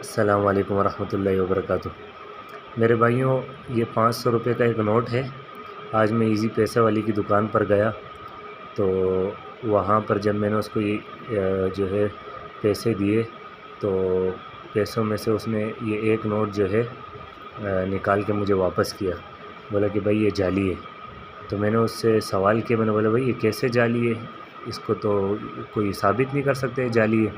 السلام علیکم ورحمۃ اللہ وبرکاتہ۔ میرے بھائیوں، یہ 500 روپے کا ایک نوٹ ہے۔ آج میں ایزی پیسہ والی کی دکان پر گیا تو وہاں پر جب میں نے اس کو جو ہے پیسے دیے تو پیسوں میں سے اس نے یہ ایک نوٹ جو ہے نکال کے مجھے واپس کیا، بولا کہ بھائی یہ جعلی ہے۔ تو میں نے اس سے سوال کیا، میں نے بولا بھائی یہ کیسے جعلی ہے، اس کو تو کوئی ثابت نہیں کر سکتے جعلی ہے،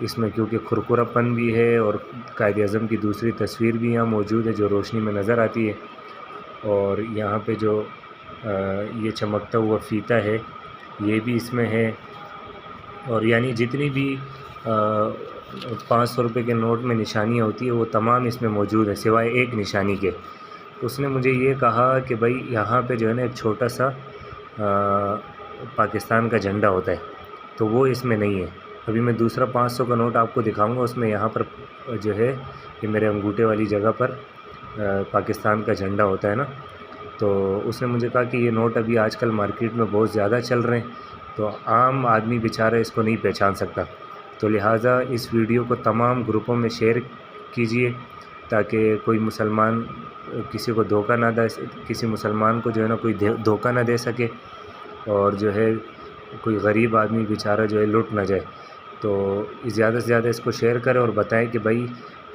اس میں کیونکہ کرکرا پن بھی ہے اور قائد اعظم کی دوسری تصویر بھی یہاں موجود ہے جو روشنی میں نظر آتی ہے، اور یہاں پہ جو یہ چمکتا ہوا فیتہ ہے یہ بھی اس میں ہے، اور یعنی جتنی بھی 500 روپے کے نوٹ میں نشانیاں ہوتی ہیں وہ تمام اس میں موجود ہیں سوائے ایک نشانی کے۔ اس نے مجھے یہ کہا کہ بھائی یہاں پہ جو ہے نا ایک چھوٹا سا پاکستان کا جھنڈا ہوتا ہے تو وہ اس میں نہیں ہے۔ ابھی میں دوسرا 500 کا نوٹ آپ کو دکھاؤں گا، اس میں یہاں پر جو ہے کہ میرے انگوٹھے والی جگہ پر پاکستان کا جھنڈا ہوتا ہے نا، تو اس نے مجھے کہا کہ یہ نوٹ ابھی آج کل مارکیٹ میں بہت زیادہ چل رہے ہیں تو عام آدمی بیچارہ اس کو نہیں پہچان سکتا، تو لہٰذا اس ویڈیو کو تمام گروپوں میں شیئر کیجئے تاکہ کوئی مسلمان کسی کو دھوکہ نہ دے، کسی مسلمان کو جو ہے نا کوئی دھوکہ نہ دے سکے، اور جو ہے کوئی غریب آدمی بیچارہ جو ہے لٹ نہ جائے۔ تو زیادہ سے زیادہ اس کو شیئر کریں اور بتائیں کہ بھائی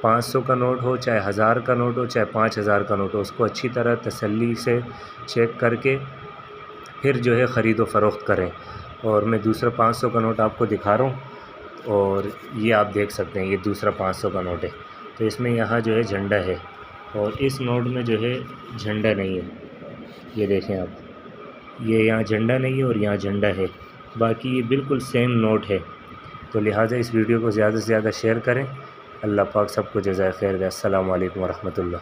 500 کا نوٹ ہو، چاہے 1000 کا نوٹ ہو، چاہے 5000 کا نوٹ ہو، اس کو اچھی طرح تسلی سے چیک کر کے پھر جو ہے خرید و فروخت کریں۔ اور میں دوسرا 500 کا نوٹ آپ کو دکھا رہا ہوں، اور یہ آپ دیکھ سکتے ہیں، یہ دوسرا 500 کا نوٹ ہے، تو اس میں یہاں جو ہے جھنڈا ہے، اور اس نوٹ میں جو ہے جھنڈا نہیں ہے، یہ دیکھیں آپ، یہ یہاں جھنڈا نہیں ہے اور یہاں جھنڈا ہے، باقی یہ بالکل سیم نوٹ ہے۔ تو لہٰذا اس ویڈیو کو زیادہ سے زیادہ شیئر کریں۔ اللہ پاک سب کو جزائے خیر دے۔ السلام علیکم ورحمۃ اللہ۔